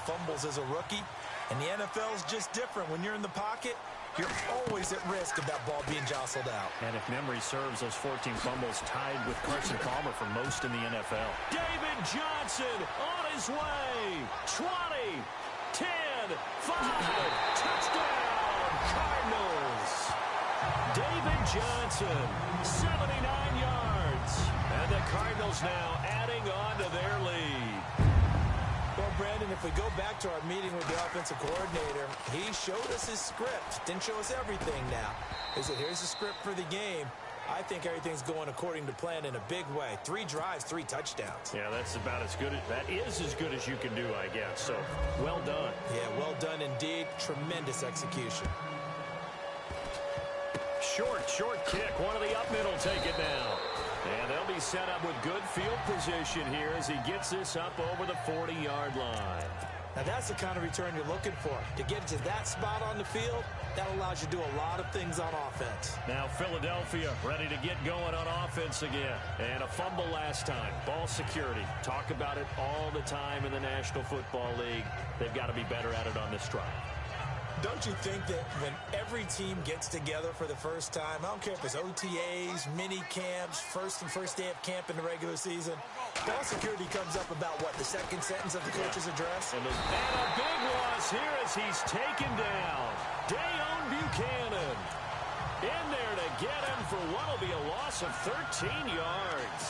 fumbles as a rookie. And the NFL is just different. When you're in the pocket, you're always at risk of that ball being jostled out. And if memory serves, those 14 fumbles tied with Carson Palmer for most in the NFL. David Johnson on his way. 20, 10, 5, touchdown, Cardinals. David Johnson, 79 yards. And the Cardinals now adding on to their lead. Well, Brandon, if we go back to our meeting with the offensive coordinator, he showed us his script. Didn't show us everything now. He said, here's the script for the game. I think everything's going according to plan in a big way. 3 drives, 3 touchdowns. Yeah, that's about as good. That is as good as you can do, I guess. So, well done. Yeah, well done indeed. Tremendous execution. Short kick. One of the up middle take it now. And they'll be set up with good field position here as he gets this up over the 40-yard line. Now, that's the kind of return you're looking for. To get to that spot on the field, that allows you to do a lot of things on offense. Now Philadelphia ready to get going on offense again. And a fumble last time. Ball security. Talk about it all the time in the National Football League. They've got to be better at it on this drive. Don't you think that when every team gets together for the first time, I don't care if it's OTAs, mini camps, first day of camp in the regular season, ball security comes up about, what, the second sentence of the coach's address? And a big loss here as he's taken down. Dayon Buchanan in there to get him for what will be a loss of 13 yards.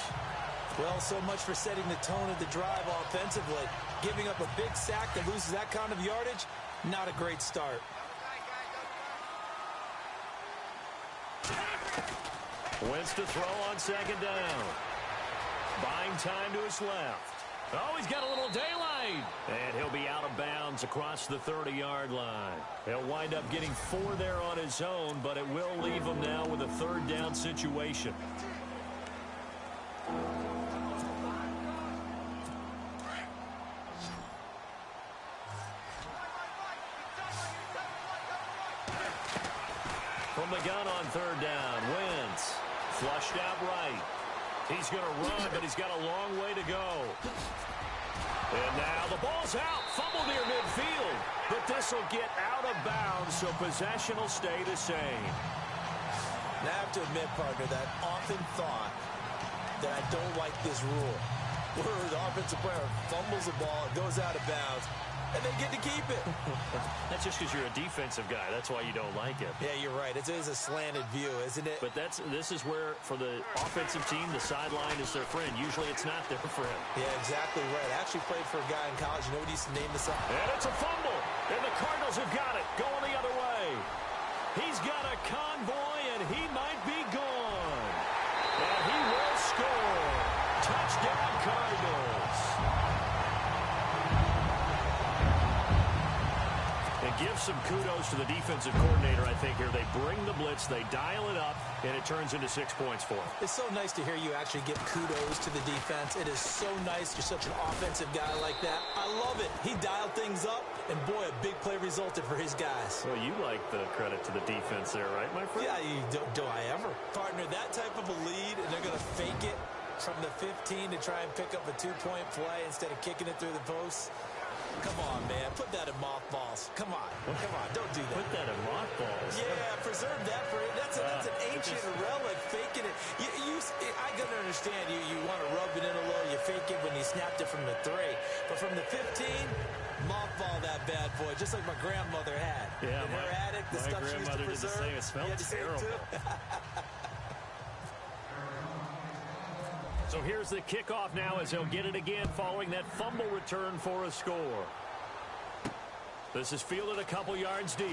Well, so much for setting the tone of the drive offensively. Giving up a big sack that loses that kind of yardage, not a great start. Wentz to throw on second down. Buying time to his left. Oh, he's got a little daylight. And he'll be out of bounds across the 30-yard line. He'll wind up getting 4 there on his own, but it will leave him now with a third down situation. From the gun on third down, Wentz flushed out right. He's going to run, but he's got a long way to go. And now the ball's out. Fumble near midfield. But this will get out of bounds, so possession will stay the same. Now, I have to admit, partner, that I often thought that I don't like this rule, where the offensive player fumbles the ball, it goes out of bounds, and they get to keep it. That's just because you're a defensive guy. That's why you don't like it. Yeah, you're right. It is a slanted view, isn't it? But this is where, for the offensive team, the sideline is their friend. Usually it's not their friend. Yeah, exactly right. I actually played for a guy in college. You know what he used to name this up? And it's a fumble. And the Cardinals have got it. Going the other way. He's got a convoy, and he might be gone. And he will score. Touchdown, Cardinals. And give some kudos to the defensive coordinator, I think, here. They bring the blitz, they dial it up, and it turns into 6 points for them. It's so nice to hear you actually give kudos to the defense. It is so nice. You're such an offensive guy like that. I love it. He dialed things up, and boy, a big play resulted for his guys. Well, you like the credit to the defense there, right, my friend? Yeah, do I ever? Partner, that type of a lead, and they're going to fake it from the 15 to try and pick up a 2-point play instead of kicking it through the posts. Come on, man. Put that in mothballs. Come on. Come on. Don't do that. Put that in mothballs. Yeah, preserve that for it. That's an ancient relic. Faking it. I can understand you want to rub it in a little. You fake it when you snapped it from the 3. But from the 15, mothball that bad boy, just like my grandmother had. Yeah, in her attic, the stuff she used to preserve. Did the same. It smelled terrible. So here's the kickoff now as he'll get it again following that fumble return for a score. This is fielded a couple yards deep.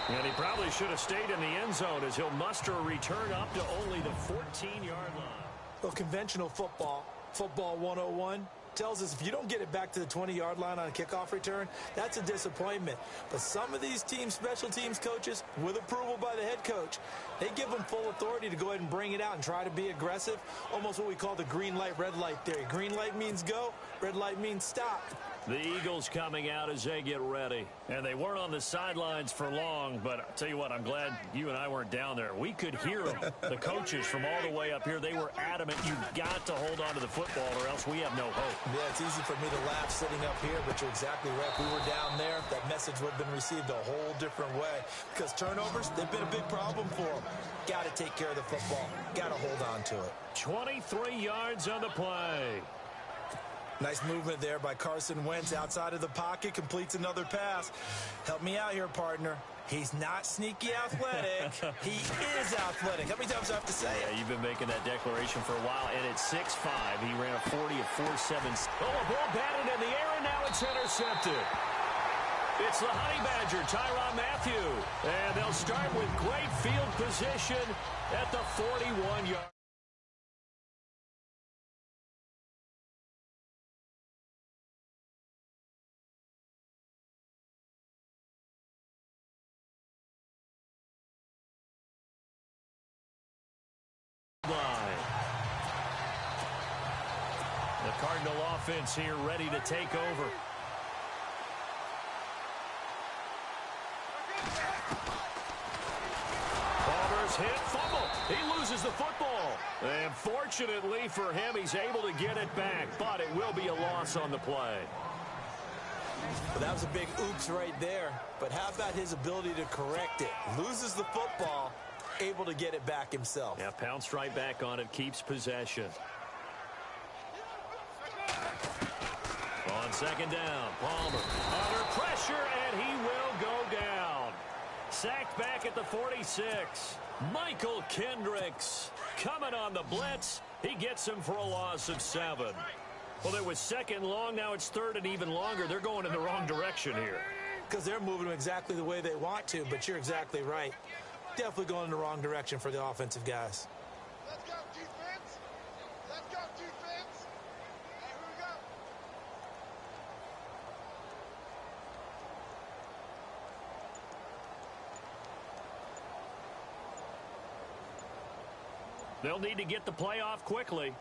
And he probably should have stayed in the end zone as he'll muster a return up to only the 14-yard line. Well, conventional football 101, tells us if you don't get it back to the 20-yard line on a kickoff return, that's a disappointment. But some of these teams, special teams coaches, with approval by the head coach, they give them full authority to go ahead and bring it out and try to be aggressive, almost what we call the green light, red light theory. Green light means go, Red light means stop. The Eagles coming out as they get ready. And they weren't on the sidelines for long, but I'll tell you what, I'm glad you and I weren't down there. We could hear them. The coaches from all the way up here, they were adamant, you've got to hold on to the football or else we have no hope. Yeah, it's easy for me to laugh sitting up here, but you're exactly right. If we were down there, that message would have been received a whole different way. Because turnovers, they've been a big problem for them. Got to take care of the football. Got to hold on to it. 23 yards on the play. Nice movement there by Carson Wentz outside of the pocket, completes another pass. Help me out here, partner. He's not sneaky athletic. He is athletic. How many times do I have to say it? Yeah, you've been making that declaration for a while, and at 6'5", he ran a 40 of 4.7. Oh, a ball batted in the air, and now it's intercepted. It's the Honey Badger, Tyrann Mathieu. And they'll start with great field position at the 41-yard. Line. The Cardinal offense here ready to take over. Palmer's hit, fumble. He loses the football. And fortunately for him, he's able to get it back, but it will be a loss on the play. Well, that was a big oops right there. But how about his ability to correct it? Loses the football, able to get it back himself. Yeah, pounced right back on it, keeps possession. On second down, Palmer under pressure, and he will go down. Sacked back at the 46. Michael Kendricks coming on the blitz. He gets him for a loss of 7. Well, it was second long. Now it's third and even longer. They're going in the wrong direction here. Because they're moving them exactly the way they want to, but you're exactly right. Definitely going in the wrong direction for the offensive guys. Let's go, defense. Let's go, defense. Hey, here we go. They'll need to get the play off quickly.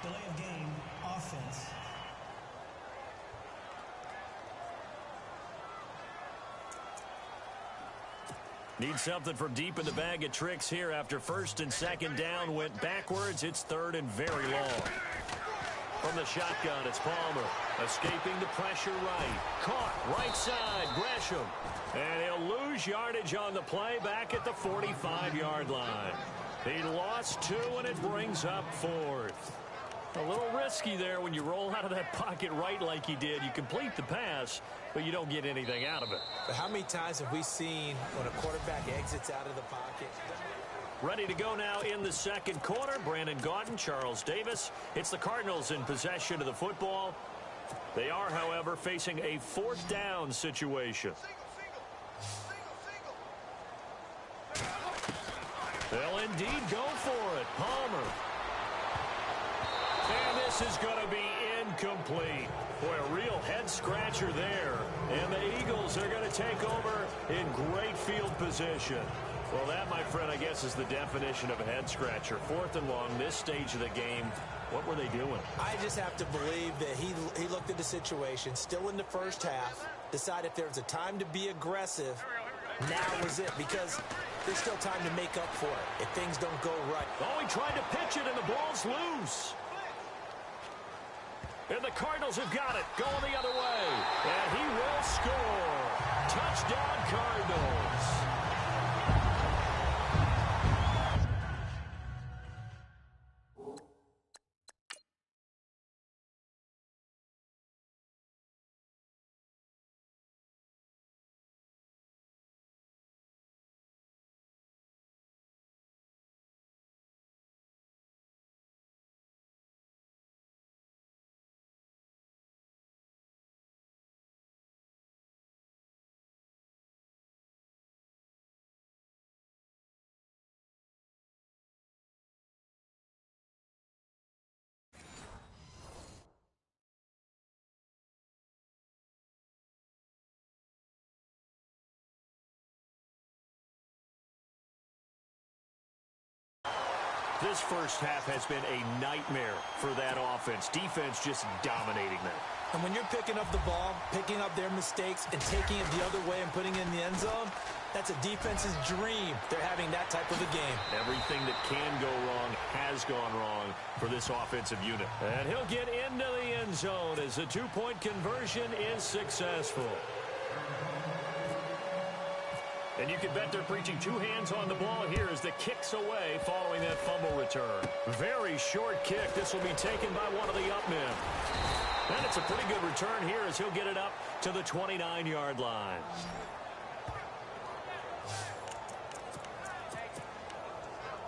Delay of game, offense. Need something from deep in the bag of tricks here after first and second down went backwards. It's third and very long. From the shotgun, it's Palmer. Escaping the pressure right. Caught right side, Gresham. And he'll lose yardage on the play back at the 45-yard line. He lost 2, and it brings up 4th. A little risky there when you roll out of that pocket right like he did. You complete the pass, but you don't get anything out of it. But how many times have we seen when a quarterback exits out of the pocket? Ready to go now in the second quarter. Brandon Gaudin, Charles Davis. It's the Cardinals in possession of the football. They are, however, facing a 4th down situation. They'll indeed go for it. Palmer. And this is going to be incomplete. Boy, a real head-scratcher there. And the Eagles are going to take over in great field position. Well, that, my friend, I guess is the definition of a head-scratcher. 4th and long, this stage of the game. What were they doing? I just have to believe that he looked at the situation, still in the first half, decided if there was a time to be aggressive, now was it, because there's still time to make up for it if things don't go right. Oh, he tried to pitch it, and the ball's loose. And the Cardinals have got it, going the other way. And he will score. Touchdown, Cardinals. This first half has been a nightmare for that offense. Defense just dominating them. And when you're picking up the ball, picking up their mistakes, and taking it the other way and putting it in the end zone, that's a defense's dream. They're having that type of a game. Everything that can go wrong has gone wrong for this offensive unit. And he'll get into the end zone as the two-point conversion is successful. And you can bet they're preaching two hands on the ball here as the kick's away following that fumble return. Very short kick. This will be taken by one of the up men. And it's a pretty good return here as he'll get it up to the 29-yard line.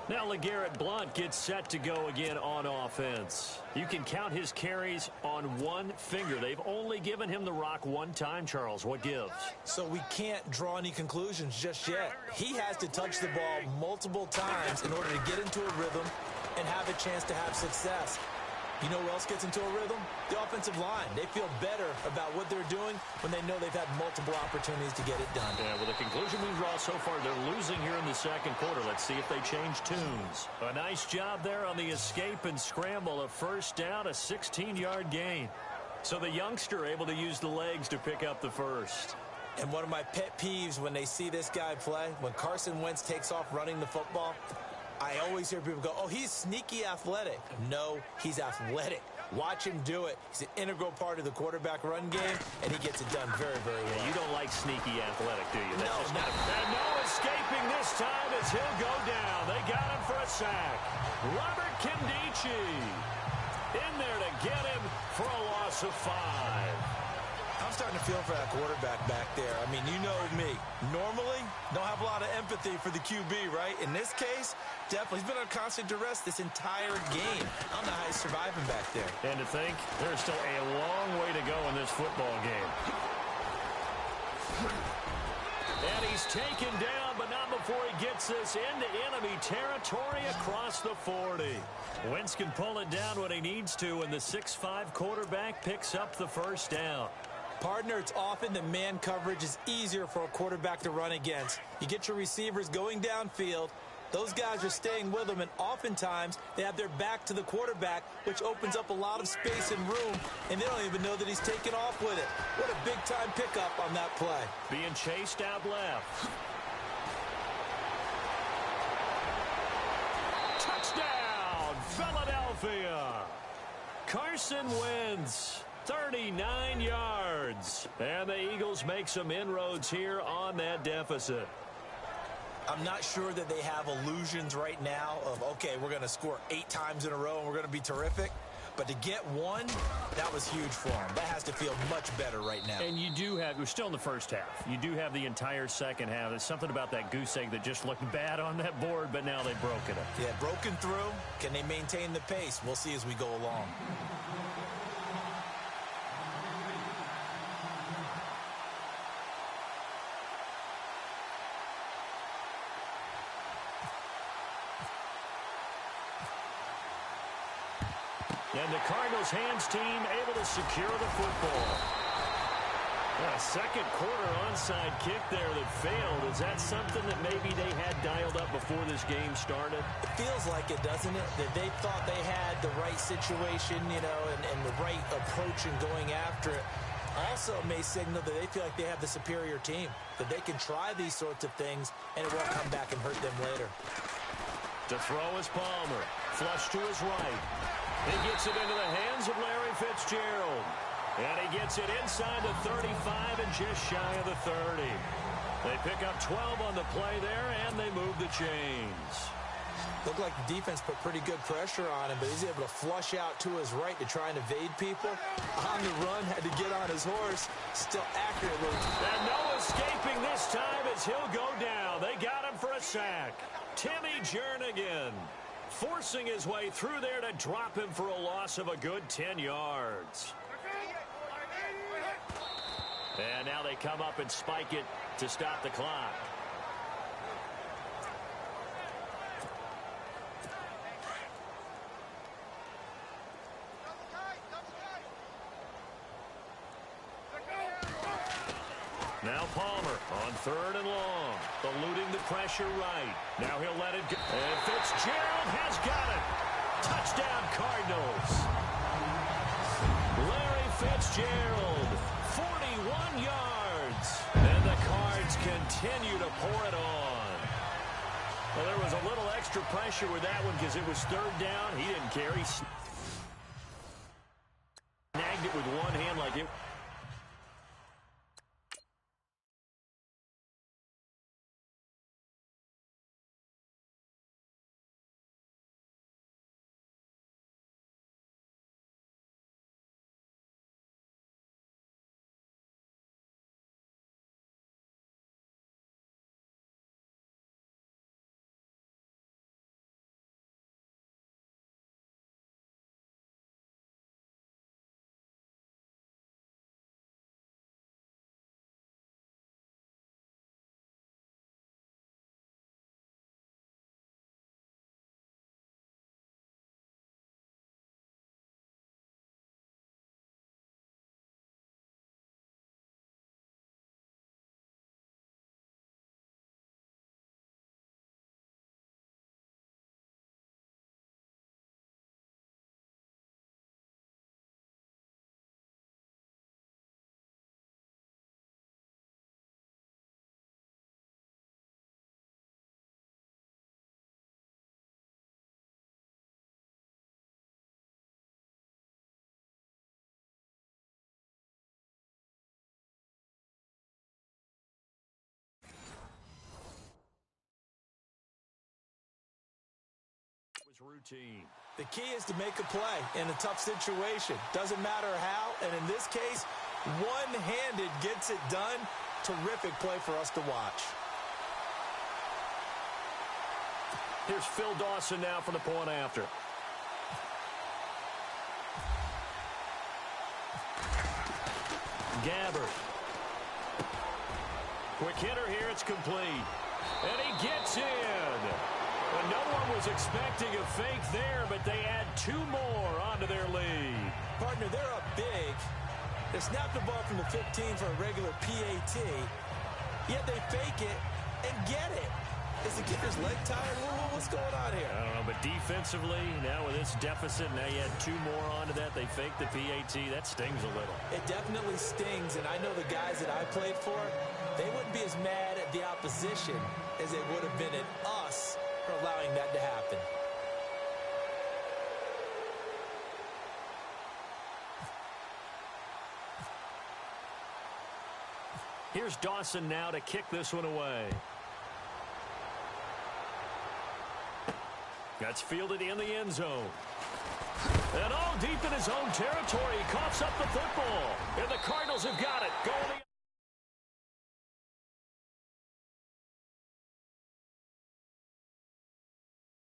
Now LeGarrette Blount gets set to go again on offense. You can count his carries on one finger. They've only given him the rock one time, Charles. What gives? So we can't draw any conclusions just yet. He has to touch the ball multiple times in order to get into a rhythm and have a chance to have success. You know who else gets into a rhythm? The offensive line. They feel better about what they're doing when they know they've had multiple opportunities to get it done. Yeah, well, the conclusion we draw so far, they're losing here in the second quarter. Let's see if they change tunes. A nice job there on the escape and scramble. A first down, a 16-yard gain. So the youngster able to use the legs to pick up the first. And one of my pet peeves when they see this guy play, when Carson Wentz takes off running the football, I always hear people go, oh, he's sneaky athletic. No, he's athletic. Watch him do it. He's an integral part of the quarterback run game, and he gets it done very, very well. Yeah, you don't like sneaky athletic, do you? No, not. And no escaping this time as he'll go down. They got him for a sack. Robert Nkemdiche in there to get him for a loss of 5. I'm starting to feel for that quarterback back there. I mean, you know me. Normally, don't have a lot of empathy for the QB, right? In this case, definitely. He's been on constant duress this entire game. I don't know how he's surviving back there. And to think, there's still a long way to go in this football game. And he's taken down, but not before he gets this into enemy territory across the 40. Wentz can pull it down when he needs to, and the 6'5" quarterback picks up the first down. Partner, it's often that man coverage is easier for a quarterback to run against. You get your receivers going downfield. Those guys are staying with them, and oftentimes they have their back to the quarterback, which opens up a lot of space and room, and they don't even know that he's taken off with it. What a big-time pickup on that play. Being chased out left. Touchdown, Philadelphia. Carson Wentz, 39 yards. And the Eagles make some inroads here on that deficit. I'm not sure that they have illusions right now of, okay, we're going to score 8 times in a row and we're going to be terrific. But to get one, that was huge for them. That has to feel much better right now. And you do have, we're still in the first half. You do have the entire second half. There's something about that goose egg that just looked bad on that board, but now they've broken it. Yeah, broken through. Can they maintain the pace? We'll see as we go along. And the Cardinals hands team able to secure the football. A second quarter onside kick there that failed. Is that something that maybe they had dialed up before this game started? It feels like it, doesn't it? That they thought they had the right situation, you know, and the right approach in going after it. Also may signal that they feel like they have the superior team, that they can try these sorts of things and it won't come back and hurt them later. To throw is Palmer. Flush to his right. He gets it into the hands of Larry Fitzgerald. And he gets it inside the 35 and just shy of the 30. They pick up 12 on the play there, and they move the chains. Looked like the defense put pretty good pressure on him, but he's able to flush out to his right to try and evade people. On the run, had to get on his horse. Still accurately. And no escaping this time as he'll go down. They got him for a sack. Timmy Jernigan forcing his way through there to drop him for a loss of a good 10 yards. And now they come up and spike it to stop the clock. Now Palmer on 3rd and long. Eluding the pressure right. Now he'll let it go. And Fitzgerald has got it. Touchdown, Cardinals. Larry Fitzgerald, 41 yards. And the Cards continue to pour it on. Well, there was a little extra pressure with that one because it was third down. He didn't care. He snagged it with one hand like it. Routine. The key is to make a play in a tough situation. Doesn't matter how, and in this case, one-handed gets it done. Terrific play for us to watch. Here's Phil Dawson now for the point after. Gabbert. Quick hitter here, it's complete. And he gets in. Well, no one was expecting a fake there, but they add two more onto their lead. Partner, they're up big. They snap the ball from the 15 for a regular PAT, yet they fake it and get it. Is the kicker's leg tired? What's going on here? I don't know, but defensively, now with this deficit, now you add two more onto that. They fake the PAT. That stings a little. It definitely stings, and I know the guys that I played for, they wouldn't be as mad at the opposition as they would have been at us for allowing that to happen. Here's Dawson now to kick this one away. That's fielded in the end zone. And all deep in his own territory, he coughs up the football. And the Cardinals have got it. Going